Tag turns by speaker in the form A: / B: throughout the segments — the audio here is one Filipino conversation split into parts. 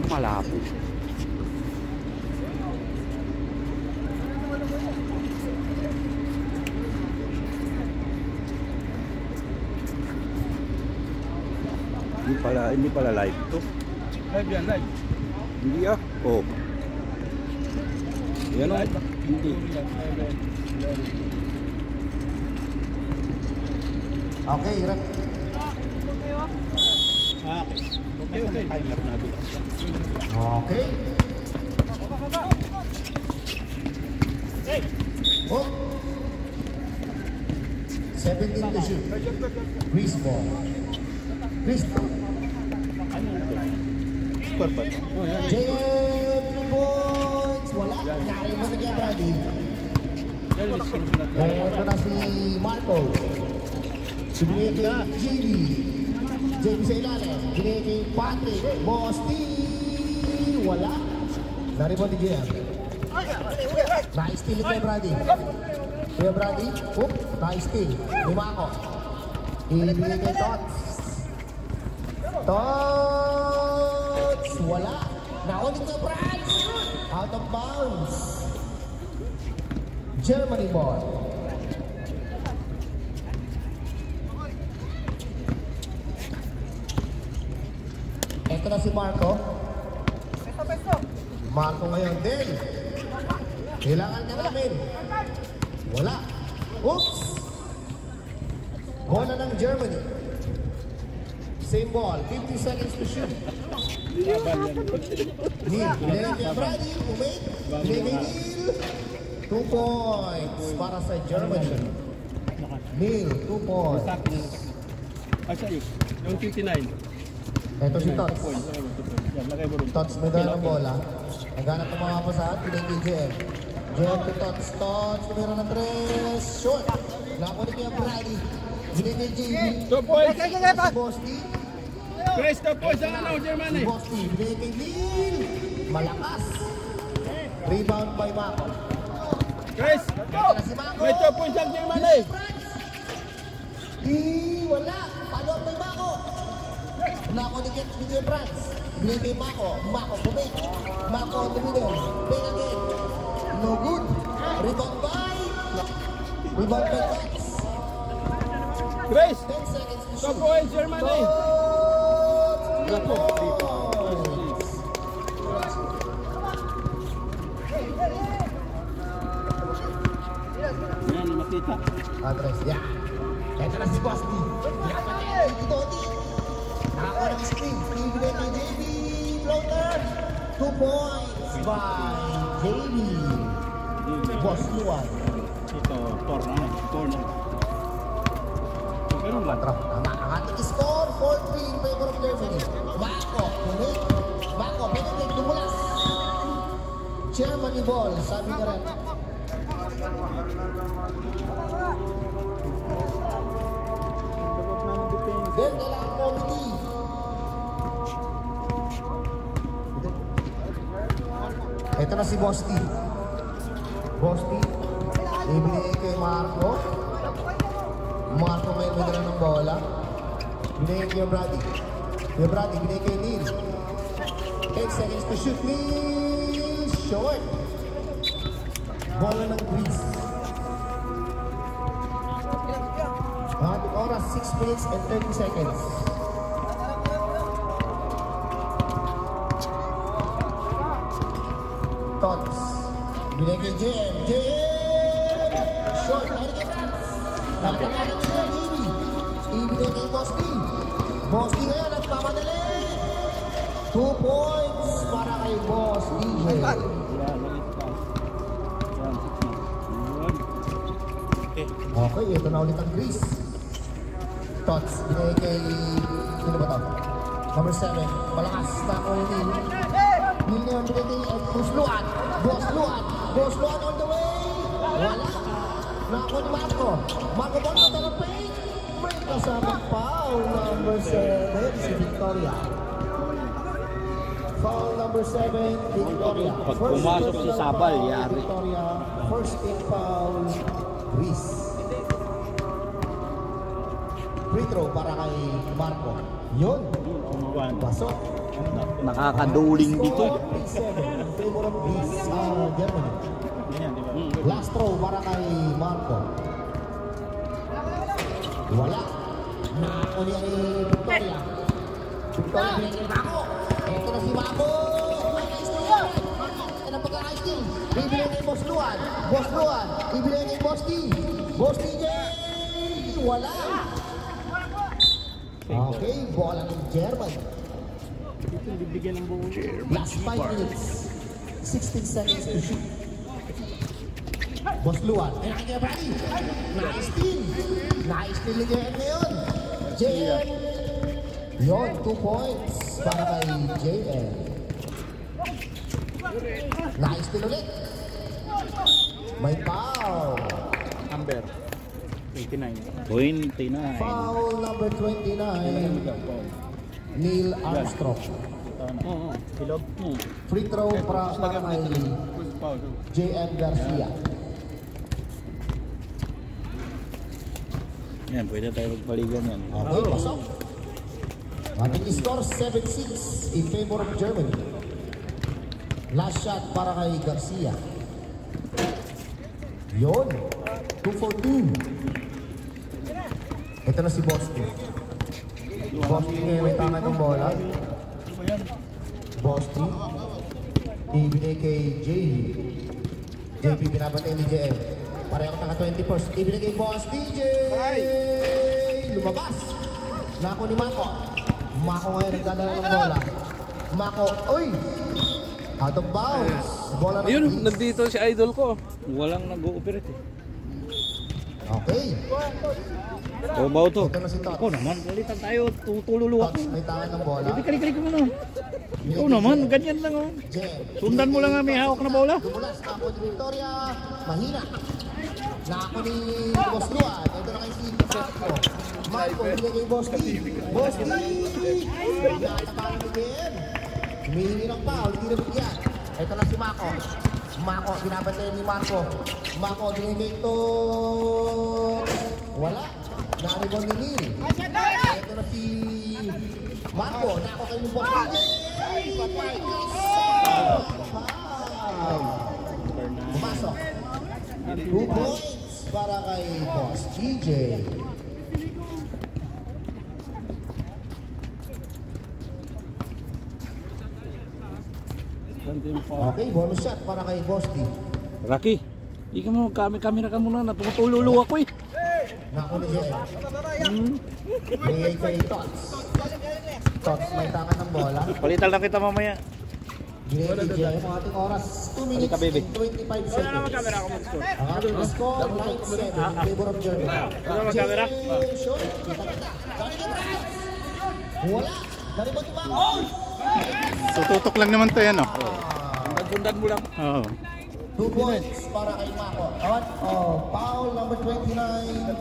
A: malabo. Hindi pala live to.
B: Live yan, live.
A: Hindi ah. Oh. Yan o. Hindi.
C: Okay, Irek.
B: Okay. Timer na bilang.
C: Okay. Oh. 17 to shoot. Grease ball. Grease ball.
B: Score pa.
C: JM 2 points. Wala. Kaya mo na kaya, Brady. Kaya ito na si Marco. Binigay kay JB. JB sa ilalim. Binigay kay Patrick. Bosti. Wala. Naribon ni JM. Na-steal kay Brady. Kaya Brady. Oop. Na-steal. Lima ako. Ibigay kay Tots. Tots. Wala. Naulit kay Brad. Out of bounds. Germany ball. Ito na si Marco. Marco ngayon din. Kailangan ka namin. Wala. Oops! Bola ng Germany. Same ball. 50 seconds to shoot. Neil. Binigay kay Brady. Umate. Binigay kay Neil. 2 points para sa Germany. Neil, 2 points.
B: Sa'yo. Yung 59.
C: Ito si Tots. Tots may dala ng bola. Naghanap ng mga pasahan. Binigay kay JM. JM to Tots. Tots, tumira ng 3. Short. Nakunik kay Brady. Binigay kay JB.
B: 2 points.
C: Si Bosti.
B: Chris, 2 points ang Germany.
C: Si Bosti. Binigay kay Neil. Malakas. Rebound by Mako.
B: Chris, may 2 points ang Germany.
C: Wala. Follow up by Mako. Nakunik kay France. Binigay kay Mako. Mako bumik. Mako on the middle. Bang again. No good. Rebound by Tots.
B: Chris,
C: 10 seconds to
B: 2
C: shoot.
B: points Germany. Yan, makita.
C: Address, yeah. Ito na si Bosti. Pinapatay si Toti. Nakakuha ng screen. Ibigay kay JB. Floater. 2 points by JB. Boss Luan.
B: Ito, corner. Pero
C: Tama ang ating score. 4-3 in favor of Germany. Mako. Kunik. Mako. Benedict. Dumulas. Germany ball. Sabi ka rin. Then, kailangan committee. Ito na si Bosti. Bosti. Ibigay kay Marco. Marco may dala ng bola. Binigay kay Brady. Kay Brady, binigay kay Neil. 10 seconds to shoot. Neil. Short. Bola ng Greece. Ating oras, 6 minutes and 30 seconds. Tots. Binigay kay JM. JM! Short. Ayan kay France. Napakalaman niya ng Ivy. Ibigay kay Bosti. Bosti ngayon at pamadali. 2 points para kay Boss DJ. Okay, ito na ulit ang Greece. Tots, binigay kay... Sino ba ito? Number 7, malakas na ako ni Neil. Neil ngayon binigay kay Boss Luan. Boss Luan. Boss Luan all the way. Wala. Nako ni Marco. Marco ball na ng paint. May kasamang foul. Number 7, si Victoria. Foul number 7, Victoria.
A: Pag pumasok sa sabal, yari.
C: Victoria, first team foul, Greece. Free throw para kay Marco. Yun. Pasok.
A: Nakakaduling dito.
C: 3-7 in favor of Greece, Germany.
B: Ganyan, di ba?
C: Last throw para kay Marco. Wala. Nakakuli ay Victoria. Victoria pinag kay Marco. Ito na si Marco. Ito na pagka-ice-team. Bibili kay Boss Luan. Boss Luan. Bibili kay Boss T. Boss TJ. Wala. Okay, bola ng German. Last 5 minutes. 16 seconds to shoot. Boss Luan. Ay, nakikita ba rin? Nice team. Nice team ni JM ngayon. JM. Yun, 2 points para kay JM. Nice team ulit. May foul.
B: Amber. 89.
A: 29.
C: Foul number 29. Neil Armstrong.
B: Silog.
C: Free throw para kay JM Garcia.
A: Yan, pwede tayo magpaligan yan.
C: Okay, pasok. Ating score 7-6 in favor of Germany. Last shot para kay Garcia. Yun. 2 for 2. Ito na si Boston. Boston ngayon may tama itong bola. Boston. Ibigay kay JP. JP pinapatay ni JM. Pareho ka 21st. Ibigay kay Boss DJ. Lumabas. Nako ni Mako. Mako ngayon nagdadala ng bola. Mako. Uy! Out of bounds. Bola na.
D: Ayun, nandito si idol ko.
A: Walang nag-ooperate eh.
C: Okay.
A: Tubaw to.
C: Ito na si Tots.
A: Ako naman, balitan tayo. Tutululuwa
C: Tots
A: ko.
C: may tangan ng bola.
A: Hindi kalik-kalik mo na. Ikaw naman, ganyan lang oh.
C: Jem.
A: Sundan mo lang nga may hawak na bola.
C: Dumulas na ako ni Victoria. Mahina. Na ako ni Boss Luan. Ito na kay si Petro. Marco, hindi kay Boss D. Boss D! Nakatapakan ni Jem. Humihingi ng foul, hindi nabigyan. Ito na si Mako. Mako, binabantay ni Marco. Mako, binigay ito. Wala. Naribon ni Neil. Ito na si Marco. Nako kayo ni Boss DJ. Pumasok. 2 points para kay Boss DJ. Okay, bonus shot para kay Boss D.
A: Rocky, di ka mo, kamera ka muna. Natutululuwa ko eh.
C: Nako ni Jem. Bigay kay Tots. Tots may tangan ng bola.
A: Palitan lang kita mamaya.
C: Bigay kay Jem. Ang ating oras 2 minutes
A: Halika, baby.
C: and 25 seconds. Ang ating score 9-7 in favor of Germany. Jem, shot. Kita-kita. Wala. Dari ba tumako?
D: Tututok lang naman to yan, oh.
A: Sundan mo lang.
D: Oo.
C: 2 points para kay Mako. Foul number 29.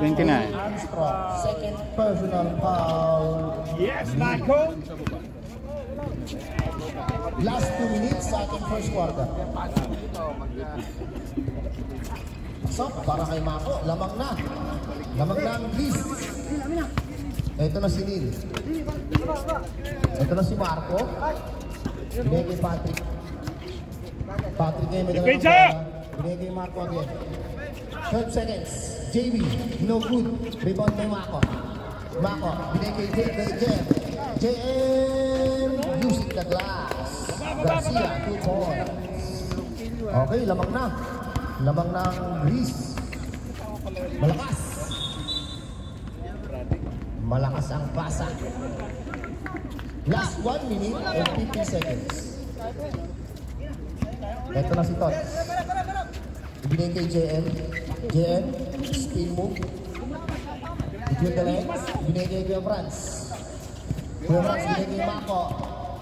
D: 29.
C: Armstrong. Second personal foul.
B: Yes, Michael!
C: Last 2 minutes sa ating first quarter. So, para kay Mako, lamang na. Lamang na ang Greece. Ito na si Neil. Ito na si Marco. Binigay kay Patrick. Patrick ngayon may dala ng bola. Binigay kay Marco again. 12 seconds. JB, no good. Rebound kay Mako. Mako, binigay kay JM. JM, using the glass. Garcia, 2 points. Okay, lamang na. Lamang na ang Greece. Malakas. Malakas ang pasa. Last 1 minute and 50 seconds. Ito na si Tots. Ibigay kay JM. JM, spin move. Between the legs. Ibigay kay Kuya Franz. Kuya Franz, ibigay kay Mako.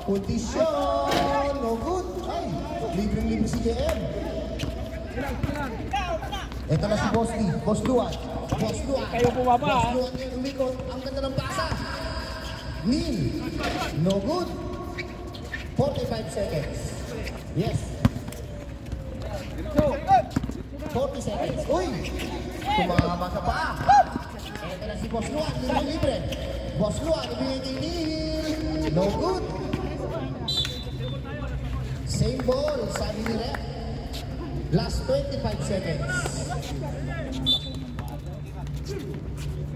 C: Kondisyon! No good! Ay! Libreng-libre si JM. Ito na si Boss D. Boss Luan. Boss Luan.
A: Kayo bumaba,
C: Boss Luan yung umikot. Ang ganda ng pasa. Neil. No good. 45 seconds. Yes. 40 seconds. Uy! Tumama ka pa. Ito na si Boss Luan. Libre-libre. Boss Luan, ibigay kay Neil. No good. ball, sabi ni Rep. Last 25 seconds.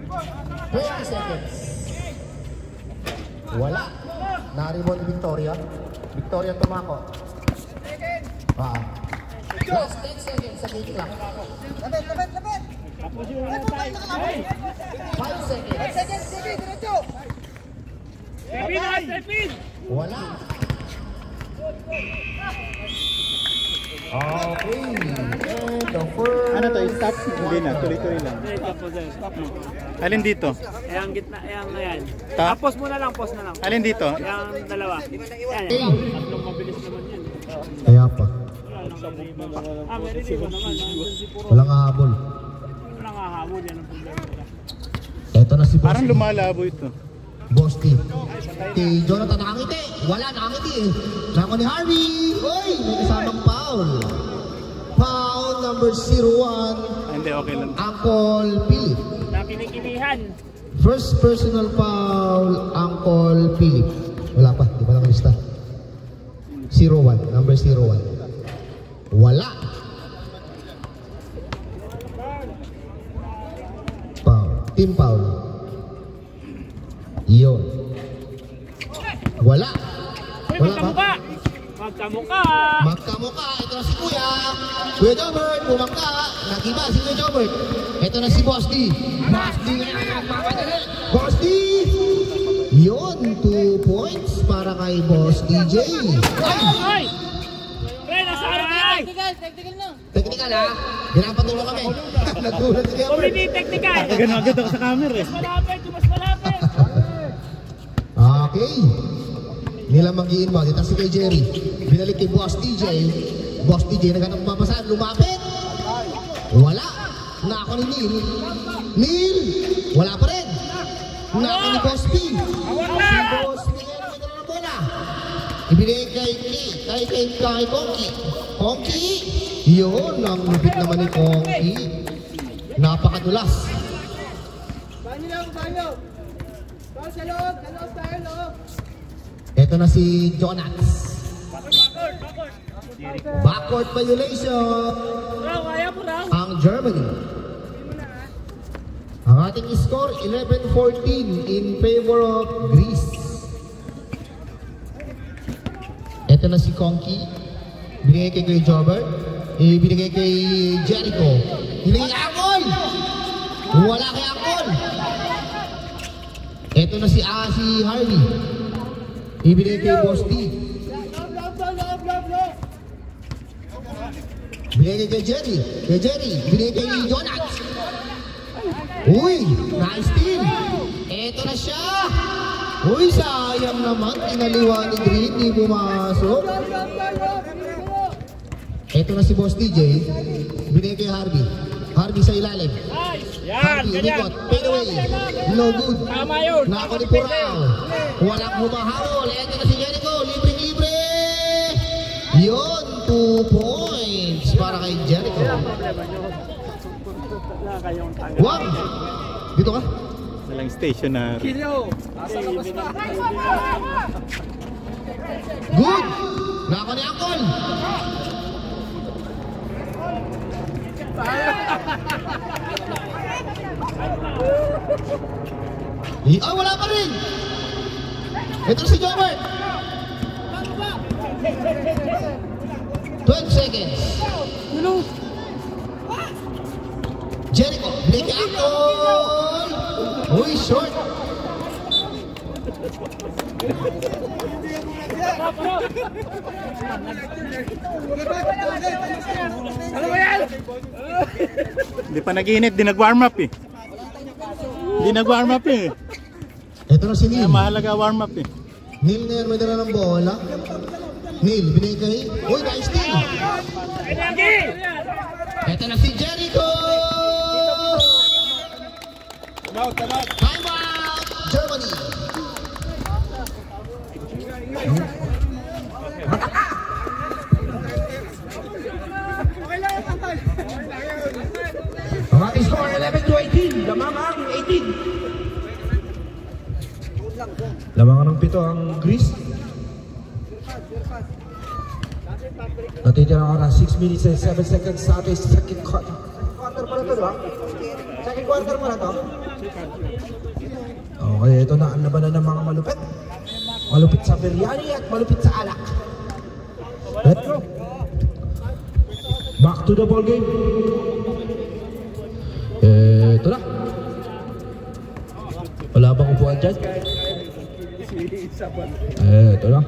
C: 20 seconds. Wala. Narimon Victoria. Victoria tumako. Last 10 seconds sa gate clock.
E: Lapit!
C: 5 seconds.
E: 5 seconds, Stevie, diretso!
C: Wala. Okay. And the first.
D: Ano to? Stop? Hindi na. Tuloy-tuloy lang. Alin dito?
F: Yang gitna, yang ayan.
D: Ta?
F: Pause mo na lang, pause na lang.
D: Alin dito?
F: Yang dalawa. Yan,
C: Hey.
F: tatlong mabilis naman yan.
C: Kaya pa.
F: May relivo naman. Nandun si Puro.
C: Walang habol.
F: Walang hahabol, yan ang problema nila.
C: Eto na si Boss.
D: Parang lumalabo ito.
C: Boss T. Kay Jonathan nakangiti. Wala, nakangiti eh. Nako ni Harvey. Uy, may kasamang foul. Foul number 01.
D: Hindi, okay lang.
C: Uncle Philip.
F: Nakinikilihan.
C: First personal foul, Uncle Philip. Wala pa, di pa nakalista. 01, number 01. Wala. Foul, team foul. Yun. Wala.
F: Uy,
C: Wala
F: magkamukha!
C: ba?
F: Magkamukha!
C: Magkamukha. Ito na si Kuya. Kuya Jobert, bumangka. Nagiba si Kuya Jobert. Ito na si Boss D. Boss D. Boss D. Yun, 2 points para kay Boss DJ.
F: Ay! Pre, nasa ano yan?
E: Technical na.
C: Technical ha? Ginapatulo kami. Nagulat si Kuya
F: Kung
C: Jobert.
F: hindi technical.
D: Ganun agad ako sa camera eh.
F: Mas malapit, mas malapit.
C: Okay. Nila mag-i-inbound. Ito si kay Jerry. Binalik kay Boss DJ. Boss DJ naghanap mapasahan. Lumapit. Wala. Nako ni Neil. Neil. Wala pa rin. Nako ni Boss P. Si Boss P. May dala ng bola. Ibigay kay Konki. Konki. Yun. Ang lupit naman ni Konki. Napakadulas.
E: Banyo! Ball sa loob tayo.
C: Ito na si Jonas. Backward violation.
F: Raw, kaya mo raw.
C: Ang Germany. Ang ating score 11-14 in favor of Greece. Ito na si Konki. Binigay kay Kuya Jobert. Binigay kay Jericho. Binigay kay Angkol. Wala kay Angkol. Ito na si Harvey. Ibinigay kay Boss D. Binigay kay Jerry. Binigay kay Jonas. Uy, nice steal. Ito na siya. Uy, sayang naman. Inaliwa ni Green. Di pumasok. Ito na si Boss DJ. Binigay kay Harvey. Harvey sa ilalim.
F: Yan,
C: Harvey,
F: ganyan.
C: umikot. Fade away. No good.
F: Tama yun.
C: Nako ni Purao. Walang humahawol. Ito na si Jericho. Libre-libre. Yun, 2 points para kay Jericho. Wag! Dito ka.
D: Walang stationary.
C: Good! Nako ni Angkol. Ay, wala pa rin! Ito si Jobert! 12 seconds. Jericho, break Angkol! Uy, short!
F: Ano ba yan?
D: Hindi pa nag-iinit. Di nag-warm up eh. Hindi nag-warm up eh.
C: Ito na si
D: Kaya
C: Neil.
D: mahalaga warm up eh.
C: Neil ngayon may dala ng bola. Neil, binigay. Uy, nice steal!
F: Lagi!
C: Ito na si Jericho! Time out! Germany! Ang ating score 11-18. Lamang ang 18. Lamang ng 7 ang Greece. Natitira oras 6 minutes and 7 seconds sa ating second quarter. Quarter pa na to, diba? Second quarter pa na to. Okay, ito na ang labanan ng mga malupit. Malupit sa biryani at malupit sa alak. Let's go. Back to the ball game. Ito na. Wala bang upuan dyan? Ito na.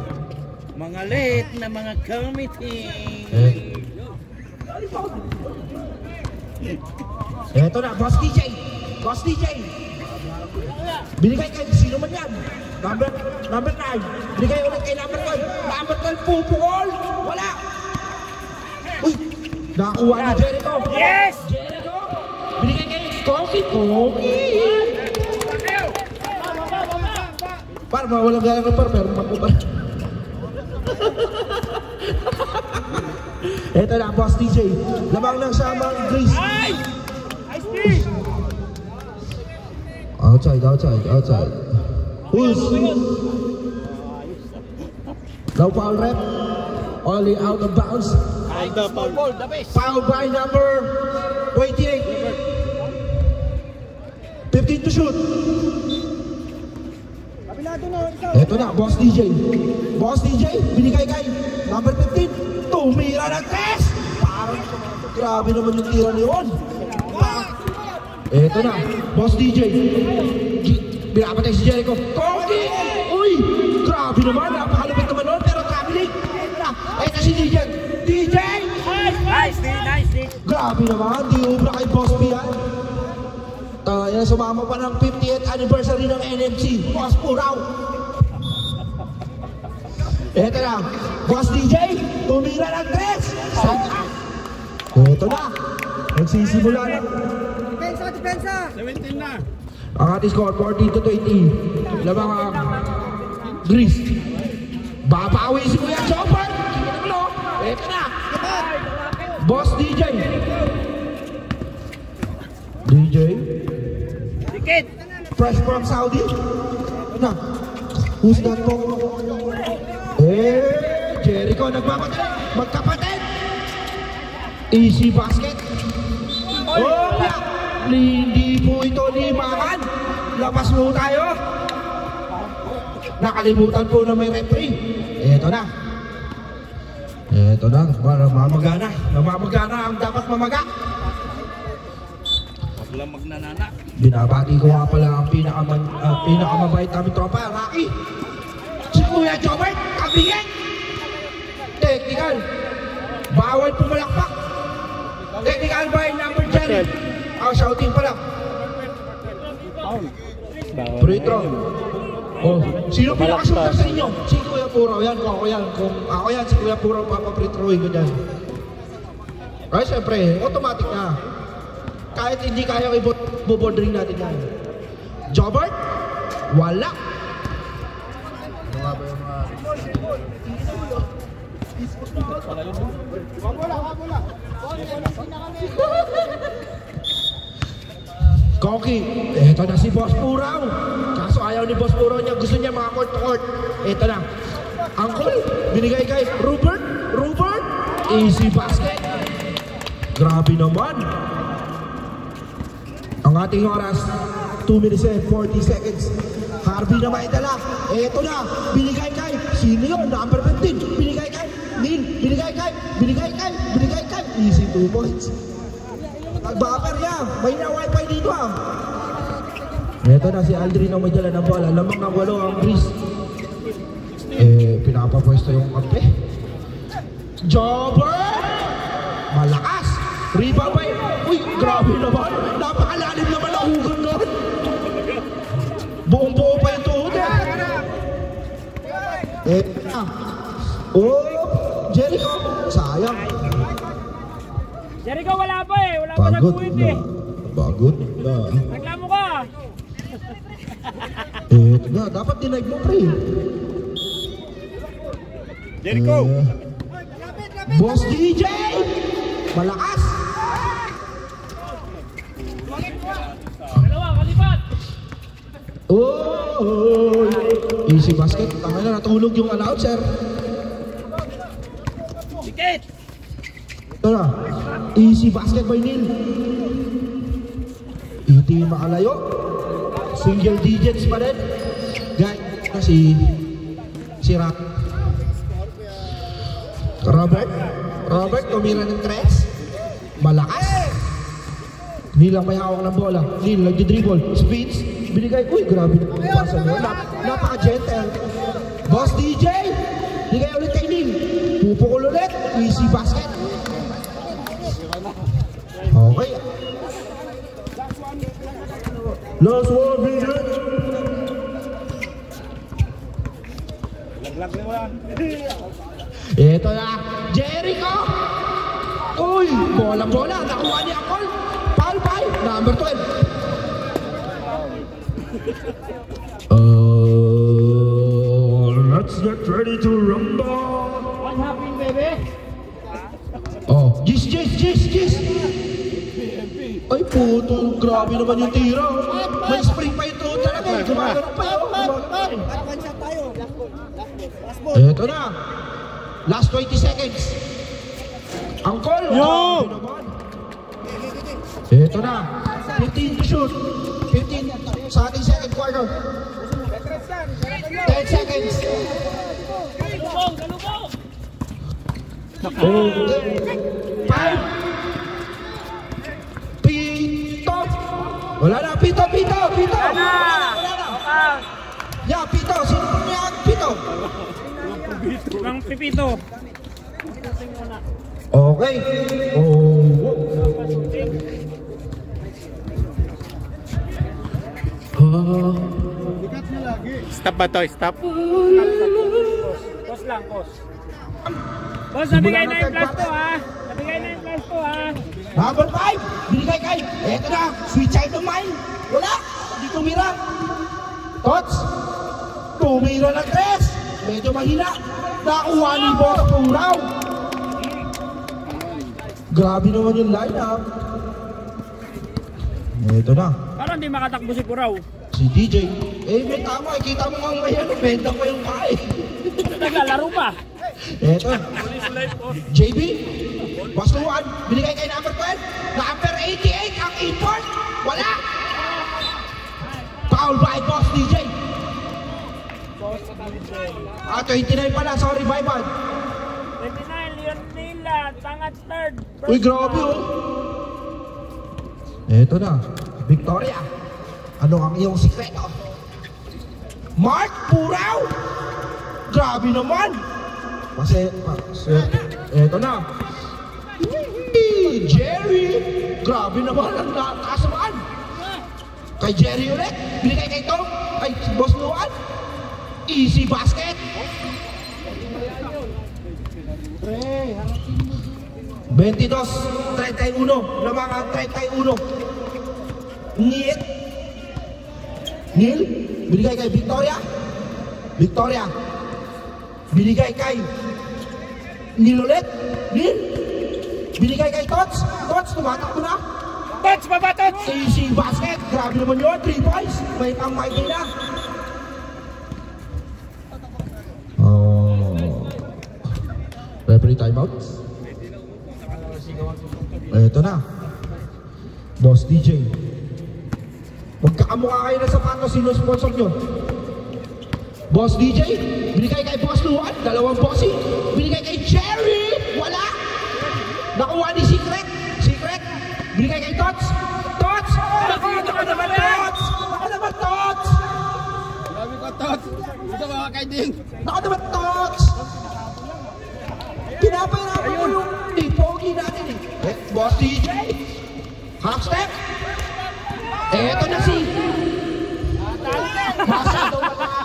A: Mga late na mga committee.
C: Ito na, Boss DJ. Boss DJ. Binigay kay sino man yan. Number 9. Binigay ulit kay number 12. Number 12, pupukol. Wala. Uy, nakuha ni Jericho.
F: Yes!
C: Jericho. Binigay kay Koki. Para mawalang gaya ng pero makubar. Ito na, Boss DJ. Lamang ng samang Grease. Outside. Who's? No foul rep. Only out of bounds. Foul by number 28. 15 to shoot. Ito na, Boss DJ. Boss DJ, binigay kay number 15. Tumira ng test. Parang grabe naman yung tira ni Juan. Ito na, Boss DJ. Binapatay si Jericho. Koki! Uy! Grabe naman, napakalupit naman nun, pero traveling. Ito si DJ. DJ!
F: Nice,
C: Grabe naman, di ubra kay Boss B yan. Yan, sumama pa ng 50th anniversary ng NMC. Boss Puraw. Ito na, Boss DJ, tumira ng tres. Ito na, nagsisimula na.
E: Depensa!
B: 17 na.
C: Ang ating score, 40 to 20. Lamang ang Grease. Babawi si Kuya Chopper. Ito na, Boss DJ. DJ.
F: Dikit!
C: Fresh from Saudi. Na, who's that po? Jericho nagpapatay. Magkapatid. Easy basket. Oh, hindi po ito limahan. Labas mo tayo. Nakalimutan po na may referee. Ito na. Namamagana ang dapat mamaga.
A: Huwag lang magnanana.
C: Binabati ko nga pala ang pinakamabait namin tropa, Rocky. Si Kuya Jobert, kabigay. Technical. Bawal pumalakpak. Technical by number 10. Ang shouting pala. Free throw. Oh, sino pinakasutan sa inyo? Si Kuya Puraw yan, kung ako yan. Kung ako yan, si Kuya Puraw, papa-free throwing ko dyan. Ay, siyempre, automatic na. Kahit hindi kaya i-board ring natin yan. Jobert? Wala. Koki, eto na si Boss Puraw. Kaso ayaw ni Boss Puraw niya, gusto niya mga court-court. Eto na. Angkol, binigay kay Rupert. Easy basket. Grabe naman. Ang ating oras, 2 minutes and 40 seconds. Harvey na maitala. Eto na, binigay kay, sino yun? Number 15. Binigay kay Neil. Binigay kay. Easy 2 points. Nag-buffer niya. May na-wifi dito ah. Eto na si Aldrin ang may dala ng bola. Lamang ng 8 ang Grease. Pinapapwesto yung kampe. Jobber! Malakas! Rebound by... Uy, grabe naman! Napakalalim naman ang hugon nun! Buong-buo pa yung tuhod eh! Oh! Jericho! Sayang!
F: Jericho, wala pa eh. Wala pa nag-quit eh.
C: Pagod na.
F: Reklamo ka.
C: Ito na, dapat denied mo pre.
D: Jericho!
C: Boss DJ! Malakas!
F: Dalawa, kalipat.
C: Oh! Easy basket. Tama na, natulog yung announcer.
F: Dikit!
C: Ito na. Easy basket by Neil. Iti makalayo. Single digits pa rin. Guys, kasi si Robert tumira ng tres. Malakas. Neil ang may hawak ng bola. Neil nagdi-dribble. Spins. Binigay. Uy, grabe na ang pasa mo. Napaka-gentle. Boss DJ. Binigay ulit kay Neil. Pupukul ulit. Easy basket. Okay. Last 1 minute.
B: Laglag mo yan.
C: Ito na. Jericho. Uy, bola. Nakuha ni Akol. Foul by number 12. Let's get ready to rumble.
F: What happened, baby?
C: Oh, Gis. Ay puto, grabe naman yung tira. May spring pa yung tuon talaga. Gumagano pa yun. Ito na. Last 20 seconds. Angkol.
D: Yo!
C: Ito na. 15 to shoot. 15 sa ating second quarter. 10 seconds.
F: Galubong!
C: Okay. 5. Pito. Wala na. Pito. Wala na. Yeah, Pito. Sino po niya? Pito.
F: Ibang pipito.
C: Okay.
D: Stop ba to? Stop.
F: Boss lang, boss. Boss, nabigay na yung plus 2 ha. Nabigay na yung plus 2 ha.
C: Number 5. Binigay kay. Eto na. Sweet child of mine. Wala. Hindi tumira. Tots. Tumira ng 3. Medyo mahina. Nakuha ni Boss Puraw. Grabe naman yung line-up. Eto na.
F: Parang hindi makatakbo si Puraw.
C: Si DJ. May tama. Kita mo nga ngayon. Benta ko yung kain.
F: Naglalaro pa.
C: Eto. JB. Boss Luan. Binigay kay number 12. Number 88. Ang import. Wala. Foul by Boss DJ. 29 pala. Sorry, bye.
F: 29, Leon Nila. Tangat third.
C: Uy, grabe oh. Eto na. Victoria. Ano ang iyong sikreto? Mark Puraw. Grabe naman. Kasi, eto na. Jerry. Grabe naman ang nakasamaan. Kay Jerry ulit. Binigay kay Tom. Ay, Boss Luan. Easy basket. 22-31 na mga 31. Neil, binigay kay Victoria. Binigay kay Neil ulit. Neil, binigay kay Tots. Tumatakbo na.
F: Tots, baba, Tots!
C: Easy basket. Grabe naman yun. 3 points. May pang Mikey na. Referee timeout. Ito na. Boss DJ. Magkakamukha kayo ng sapatos. Sino sponsor nyo? Boss DJ. Binigay kay Boss Luan. 2 bossing. Binigay kay Jerry. Wala. Nakuha ni Secret. Binigay kay Tots. Naka naman Tots.
B: Sabi ko, Tots. Gusto ko kay Ding.
C: Naka naman Tots. Pinapahirapan mo yung pogi natin eh. Boss DJ. Half step. Eto na si Masyado wala.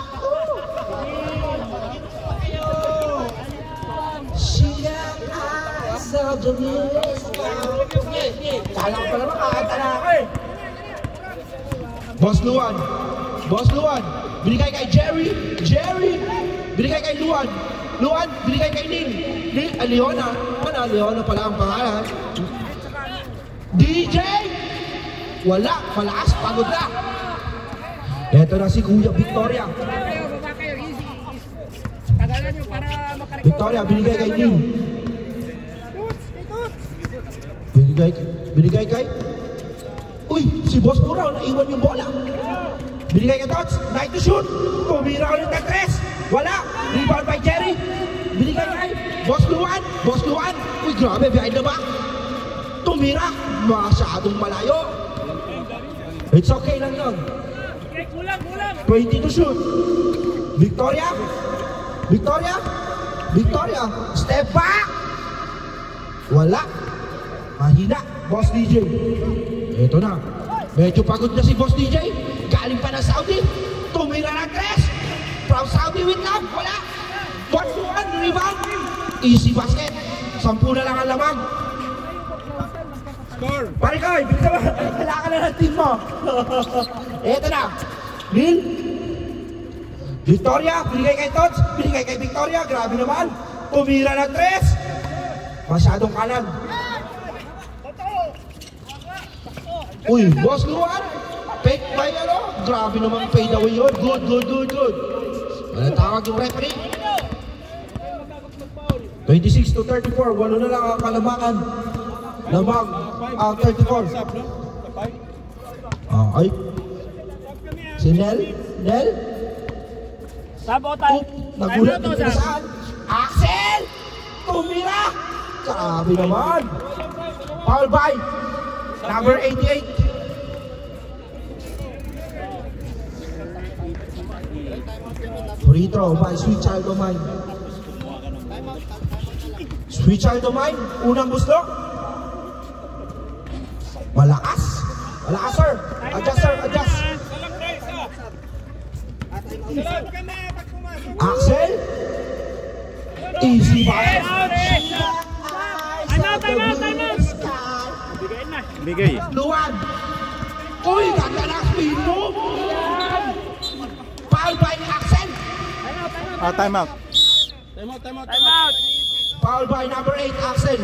C: Siyang eyes of the mist. Kala ko pala makakanta na ako eh. Boss Luan. Binigay kay Jerry. Binigay kay Luan, binigay kay Ning. Leona. Leona pala ang pangalan. DJ! Wala, malakas, pagod na. Eto na si Kuya Victoria.
F: Baba kayo, easy. Tagalan nyo para makarecover.
C: Victoria, binigay kay Ning. Binigay kay. Uy, si Boss Puro, naiwan yung bola. Binigay kay Tots, night to shoot. Tumira ulit ng 3. Wala. Rebound by Jerry. Binigay kay Boss Luan. Boss Luan. Uy, grabe, behind the back. Tumira. Masyadong malayo. It's okay lang yun.
F: Kulang.
C: 20 to shoot. Victoria. Step back. Wala. Mahina. Boss DJ. Ito na. Medyo pagod na si Boss DJ. Galing pa ng Saudi. Tumira ng 3. From Saudi with love. Wala. 1-1. Rebound. Easy basket. 10 na lang ang lamang.
B: Score.
C: Pare ko, ibig naman. Kailangan na ng team mo. Ito na. Lil. Victoria. Binigay kay Tots. Binigay kay Victoria. Grabe naman. Tumira ng 3. Masyadong kanan. Uy, Boss Luan. Fake by ano? Grabe naman fade away yun. Good. Wala tawag yung referee. 26 to 34. Walo na lang ang kalamangan. Lamang ang 34. Ay. Si Nel.
F: Sabotan.
C: Nagulat na kung saan. Axel! Tumira! Grabe naman. Foul by number 88. Free throw by Sweet Child of Mine. Sweet Child of Mine. Unang gusto. Malakas, sir. Adjust. Axel. Easy ba?
F: Time out.
D: Bigay.
C: Luan. Uy, ganda na speed move. Foul by Axel.
D: Time out.
C: Foul by number 8, Axel.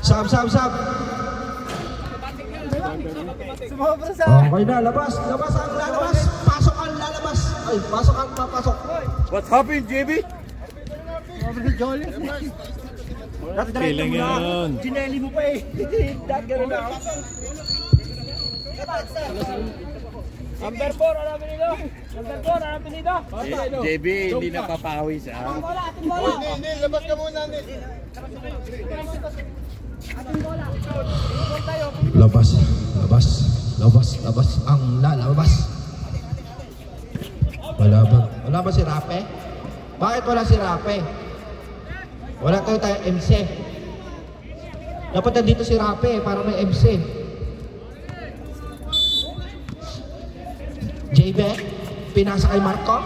C: Sub. Okay na, labas ang lalabas. Pasok ang lalabas. Ay, pasok ang papasok.
B: What happened, JB?
D: Feeling yun.
C: Ginelli mo pa eh. Gano'n na.
F: Number 4, ano pinito?
B: JB, hindi napapawis ah.
E: Hindi, labas ka muna.
C: Labas ang lalabas. Wala ba si Rape? Bakit wala si Rape? Wala tayo MC. Dapat nandito si Rape para may MC. JB, pinasa kay Marco.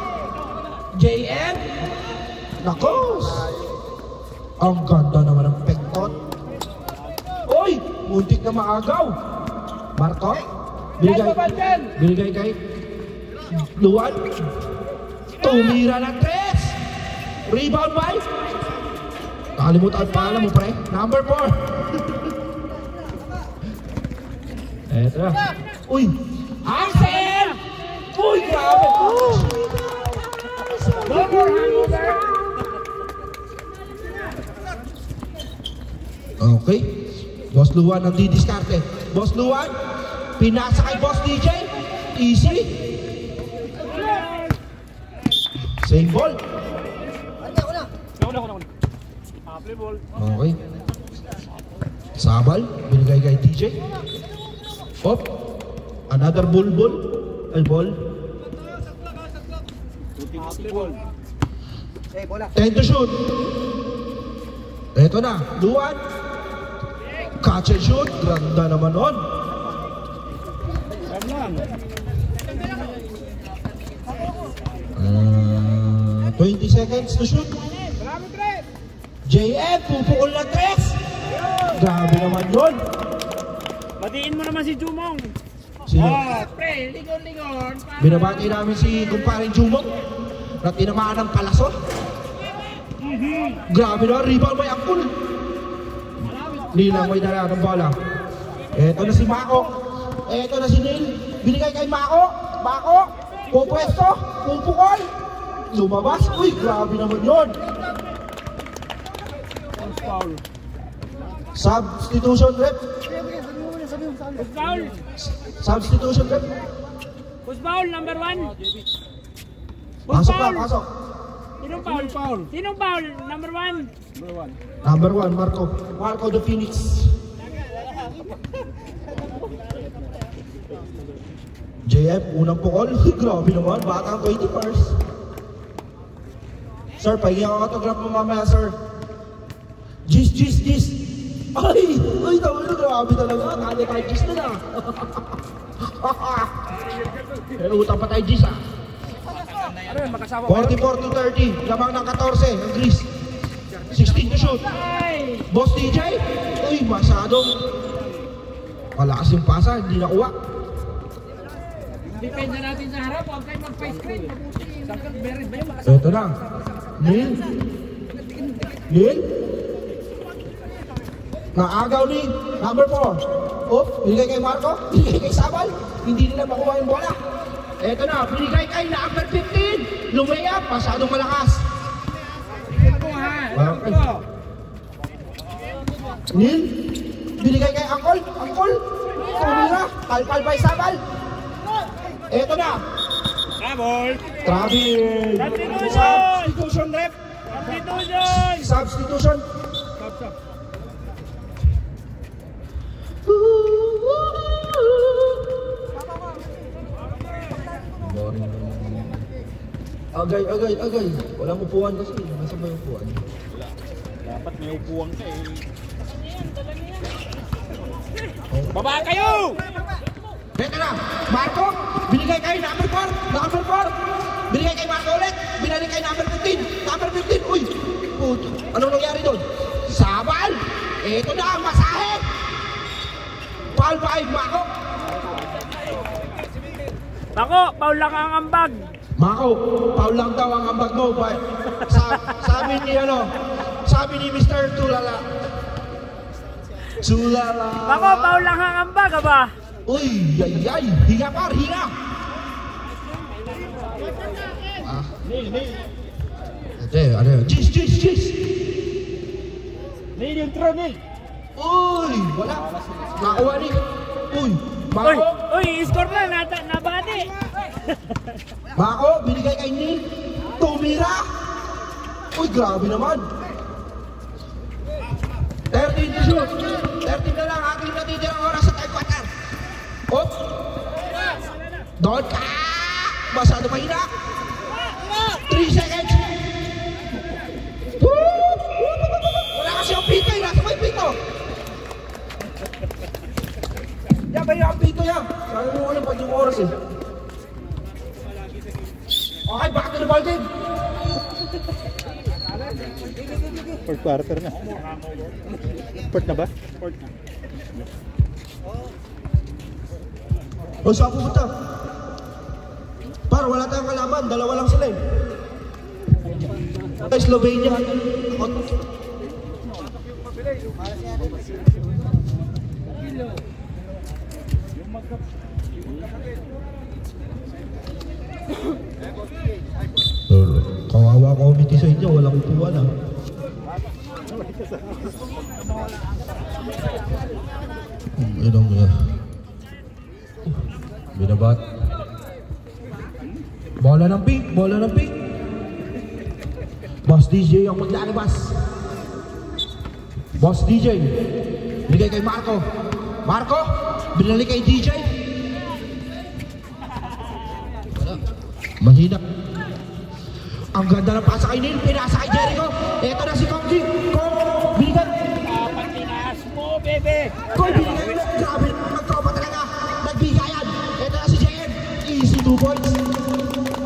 C: JM. Nakos. Ang ganda naman ng pektot. Uy, muntik na maagaw. Marco. Binigay kay Luan. Tumira ng 3. Rebound by. Nakalimutan pa alam mo pre. Number 4. Eto na. Uy. Axel! Uy, grabe.
F: No more hangover.
C: Okay. Boss Luan ang didiskarte. Boss Luan, pinasa kay Boss DJ. Easy. Same ball.
F: Play ball.
C: Okay. Sabal, binigay kay DJ. Op. Another ball. Ay, ball. 10 to shoot. Eto na, Luan. Catch and shoot. Ganda naman nun. 20 seconds to shoot. JM, pupukol na 3. Grabe naman yun.
F: Batiin mo naman si Jumong.
C: Sino?
F: Pre, lingon.
C: Binabati namin si kumparing Jumong na tinamaan ng palaso. Grabe naman, rebound by Angkul. Nilang may dala ng bola. Eto na si Mako. Eto na si Neil. Binigay kay Mako. Pupwesto. Pupukol. Lumabas. Uy, grabe naman yun. Substitution rep.
F: Who's foul?
C: Substitution rep.
F: Who's foul? Number 1.
C: Pasok ka, pasok.
F: Sinong foul? Sinong foul? Number 1.
C: Number 1, Marco. Marco the Phoenix. JF, unang pukol. Grabe naman, batang 21st. Sir, pahingi ako autograph mo mamaya, sir. Gis. Ay, tawag na, grabe talaga. Tali tayo Gis na na. Utang pa tayo Gis, ah. 44-30, lamang ng 14, ang Gris. 16 to shoot. Boss DJ, uy, masyadong malakas yung pasa, hindi nakuha.
F: Depende natin sa harap, huwag kayo mag-face screen.
C: Ito na. Neil? Naagaw ni number 4. Oh, binigay kay Marco, binigay kay Sabal, hindi nila makuha yung bola. Ito na, binigay kay number 15. Lumayap, masyadong malakas. Okay. Neil, binigay kay Angkol. Kumira, kalpal by Sabal. Ito na. Travel. Substitution rep. Substitution. Agay. Walang upuan kasi. Nasa ba yung upuan?
D: Dapat may upuan ka eh.
F: Baba kayo!
C: Ito na, Marco, binigay kay number 4. Binigay kay Marco ulit, binalik kay number 15. Uy, puto, anong nangyari doon? Sabal, ito na ang masahe. Foul 5, Marco.
F: Ako, foul lang ang ambag.
C: Marco, foul lang daw ang ambag mo. Sabi ni Mr. Tulala.
F: Ako, foul lang ang ambag, ba?
C: Uy, hinga par, hinga. Ano, Gis.
F: Neil yung throw, Neil.
C: Uy, wala. Nakuha ni. Uy, Marco.
F: Uy, score na, nabati.
C: Marco, binigay kay Neil. Tumira. Uy, grabe naman. 13 to shoot. 13 na lang aking natitirang oras sa time quarter. Op! Doon ka! Masyado mahina! 3 seconds! Wala kasi yung pito eh! Nasa may pito! Yan ba yung pito yan? Sabi mo alam pag yung oras eh. Okay, back to the ball game!
D: Fourth quarter na. Fourth na ba? Fourth na.
C: O saan pupunta? Par, wala tayong kalaban. Dalawa lang sila eh. Ay, Slovenia. Kawawa committee sa inyo. Walang upuan ah. Binabat. Bola ng pink. Boss DJ ang maglalabas. Boss DJ. Bigay kay Marco. Binalik kay DJ. Mahina. Ang ganda ng pasa kay Neil. Pinasa kay Jericho. Ito na si Kong G. Binigay.
F: Pagtinaas mo, bebe.
C: Binigay. Grabe. Magtropa talaga. Nagbigayan. Ito na si JM. Easy 2 points.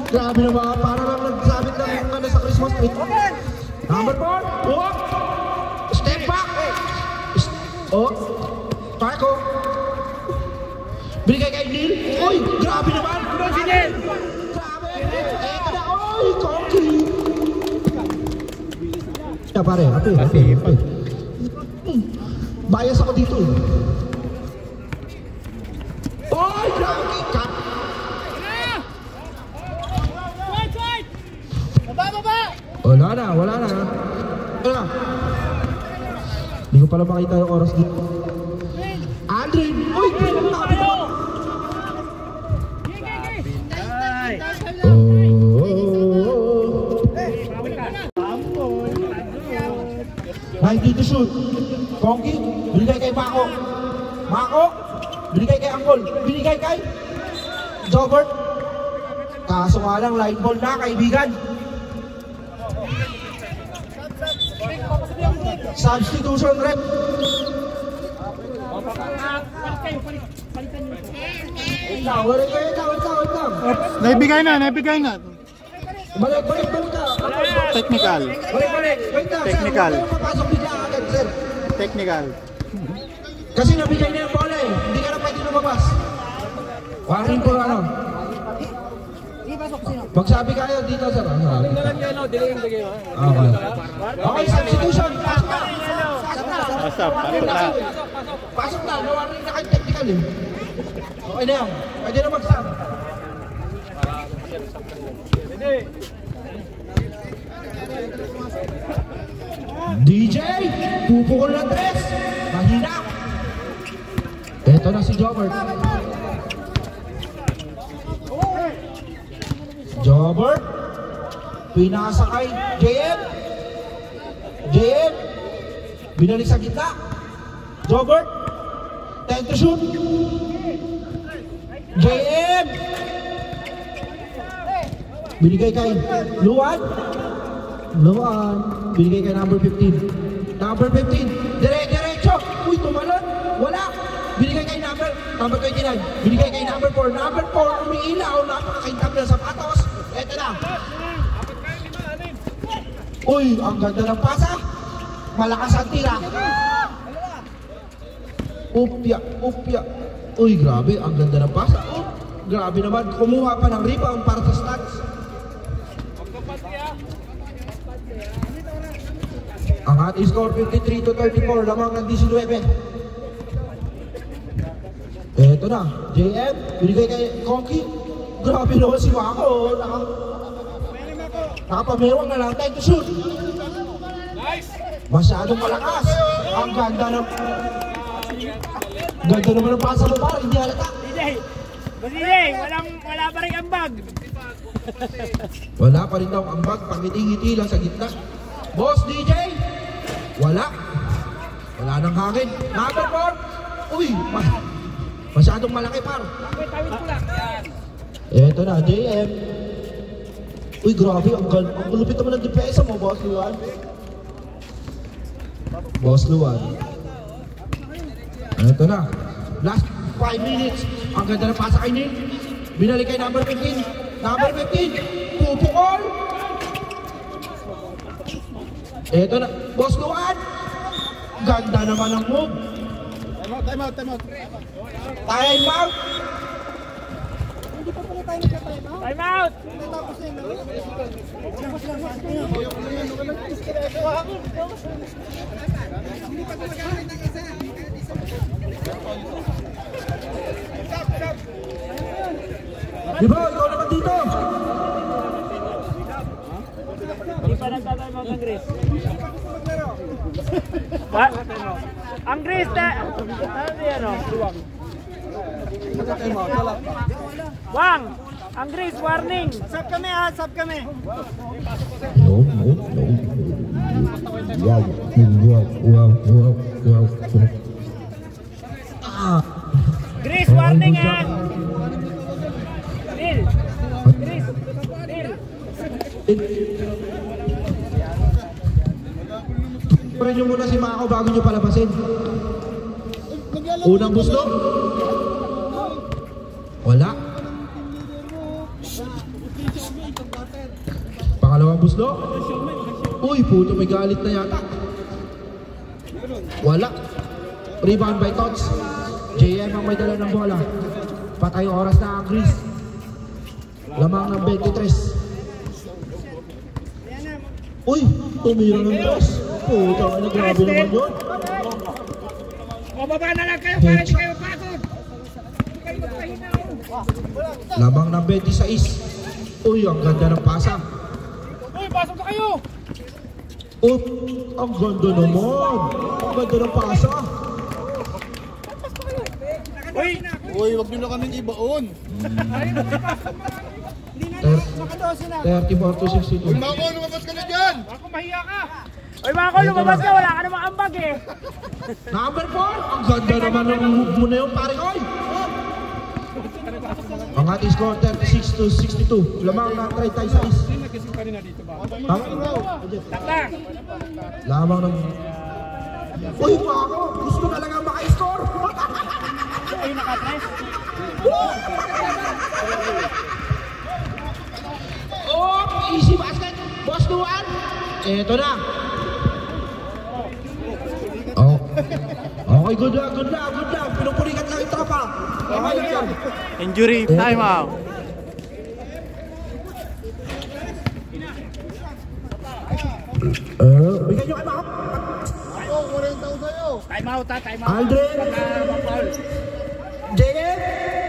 C: Grabe na mga para lang nagsabit ng ano sa Christmas tree. Number 4. Walk. Step back. Marco. Binigay kay Neil. Uy, grabe naman.
F: Si Neil.
C: Grabe. Ito na. Uy, Kongi. Siya pare. Happy. Bias ako dito eh. Uy, grabe. Cut.
E: Baba!
C: Wala na. Hindi ko pala makita yung oras dito. Aldrin! Uy! Ready to shoot. Kongki, binigay kay Mako. Mako, binigay kay Angkol. Binigay kay Jobert. Kaso nga lang, line ball na, kaibigan. Substitution rep. Wait lang.
D: Naibigay na.
C: Balik ka.
D: Technical.
C: Balik. Wait lang,
D: Technical.
C: sir. Huwag kayo mapasok bigla agad, sir.
D: Technical.
C: Kasi nabigay na yung bola eh. Hindi ka na pwede lumabas. Warin po ano. Pagsabi kayo dito, sir. Okay, substitution. Pasok na. Nawarin na kayo technical eh. Okay na yan. Pwede na mag-stop. DJ, pupukol na tres. Mahina. Eto na si Jobert. Jobert. Pinasa kay JM. Binalik sa gitna. Jobert. 10 to shoot. JM. Binigay kay Luan. Binigay kay number 15. Number 15. Diretso. Uy, tumalon. Wala. Binigay kay number 29. Binigay kay number 4. Number 4, umiilaw. Napakakintab na sapatos. Eto na. Uy, ang ganda ng pasa. Malakas ang tira. Upya. Uy, grabe. Ang ganda ng pasa. Grabe naman. Kumuha pa ng rebound para sa stats. Ang ating score 53 to 34, lamang ng 19. Eto na, JM, binigay kay Kongki. Grabe naman si Mako. Nakapamewang na lang, time to shoot. Masyadong malakas. Ang ganda naman ng pasa mo para hindi halata.
F: DJ, wala pa rin ang bag.
C: Wala pa rin daw ang bag, pangiti-ngiti lang sa gitna. Boss DJ, wala nang hangin. Number 4, uy, masyadong malaki par. Eto na, JM. Uy, grabe, ang lupit naman ng depensa mo, Boss Luan. Eto na, last 5 minutes. Ang ganda ng pasa kay Nick. Binalik kay number 15. Number 15, pupukol. Eto na, Boss Luan. Ganda naman ang move.
B: Time out.
C: Time out.
F: Time out!
C: Diba, ikaw naman dito.
F: Hindi pa nagtatime out ang Gris. Ang Gris na... Ano yan o? Wang! Ang Gris, warning! Sab kami.
C: No. Wow.
F: Gris, warning ha! Bill! Gris! Bill!
C: Pwede nyo muna si Mako bago nyo palabasin. Unang gusto. Wala. Pangalawang gusto. Uy, puto, may galit na yata. Wala. Rebound by Tots. JM ang may dala ng bola. Patay oras na ang Gris. Lamang ng 23. Uy, tumira ng tres. Puto, grabe naman yun.
F: Mababa na lang kayo para di kayo pagod.
C: Lamang ng 26. Uy, ang ganda ng pasa.
F: Uy, pasok na kayo!
C: Oop! Ang ganda naman! Ang ganda ng pasa!
F: Uy!
B: Uy, wag nyo na kaming ibaon.
C: 34 to 62.
B: Mako, lumabas ka na dyan!
F: Ako, mahiya ka! Uy, mga ko, lumabas ka! Wala ka namang ambag eh!
C: Number 4! Ang ganda naman ng move mo na yun, pare ko! Ang ating score 36 to 62. Lamang na 36.
F: Taklang!
C: Lamang ng... Uy, Mako! Gusto talaga maka-score!
F: Ay, nakatres!
C: Oh! Easy basket! Boss Duan! Eto na! Oh. Okay, good luck, good luck, good luck! Pinupurikat lang yung tropa! Okay lang yan!
D: Injury time out.
C: Bigyan nyo kay Mako!
B: Ako, 40,000 sa'yo.
F: Time out ha, time out!
C: Aldrin! JM!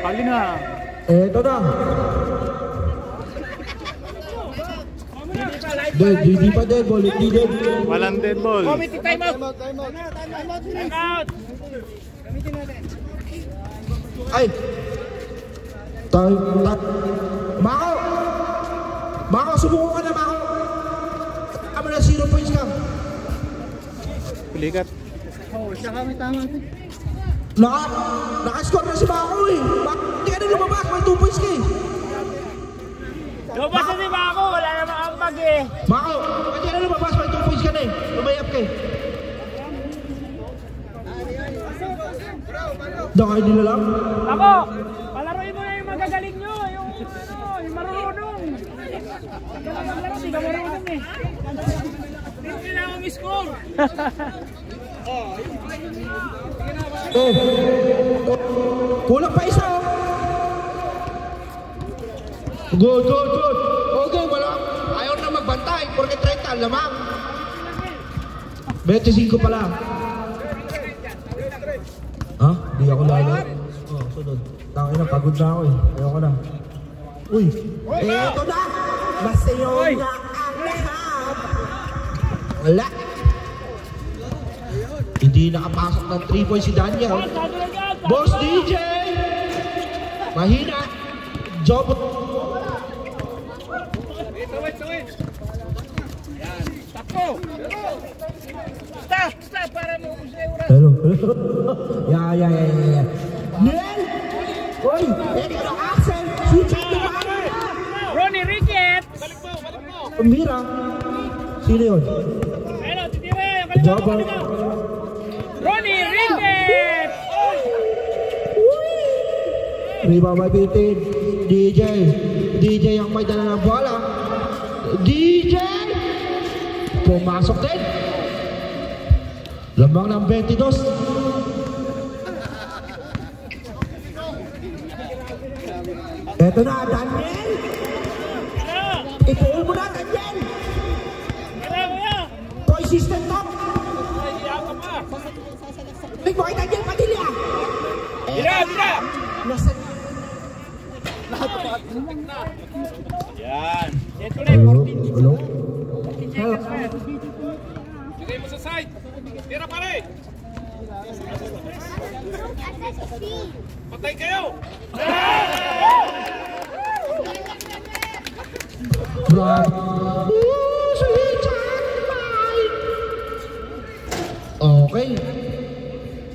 D: Pali na.
C: Eto na! Hindi pa dead ball, hindi dead.
D: Walang dead ball.
F: Committee time out!
B: Time out.
F: Time out!
C: Ay! Mako! Mako, subukan ka na, Mako! Tama na, 0 points ka.
D: Pulikat.
C: Naka-score na si Mako eh. Hindi ka na lumabas, may 2 points ka eh.
F: Lumabas na si Mako! Wala namang ambag eh!
C: Mako, hindi ka na lumabas, may 2 points ka na eh. Lumayap ka eh. Dahil nila lang.
F: Ako! Palaruin mo na yung magagaling nyo! Yung marunong! Maglaro, di ka marunong eh! Hindi na akong score!
C: Kulang pa isa oh. Good. Okay, wala. Ayaw na magbantay. Porque 30, lamang. 25 pa lang. Ha? Di ako lalo. Oh, sunod. Tangin na, pagod na ako eh. Ayaw ko na. Uy! Eto na! Basta yun na ang lahat! Wala! Hindi nakapasok ng 3 points si Daniel. Boss DJ! Mahina! Job!
F: Stop! Para mo usiura!
C: Hello? Yeah. Niel! Uy! Eto na Axel! Switch up the banner!
F: Ronnie Rickett!
C: Umira! Sino yun?
F: Hello, titira!
C: Job!
F: Ronnie Rickett!
C: Rebound by Bitin. DJ ang may dala ng bola. DJ! Pumasok din. Lambang ng 22. Eto na, Daniel! Ituol mo na, Daniel! Toy system top! Big boy, Daniel Padilla!
F: Dila!
C: Nasa...
F: Yan! Ito na yung 14.
C: Hello?
F: Lagay mo sa side! Tira pare! Patay kayo!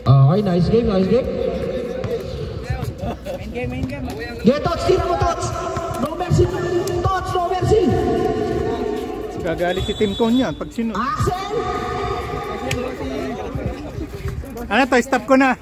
F: Okay, nice game. Main game.
C: Get Tots, tira mo Tots! No mercy, Tots, no mercy!
D: Gagalit si Team Cone yan pag sino.
C: Axel!
D: Ano to, stop ko na.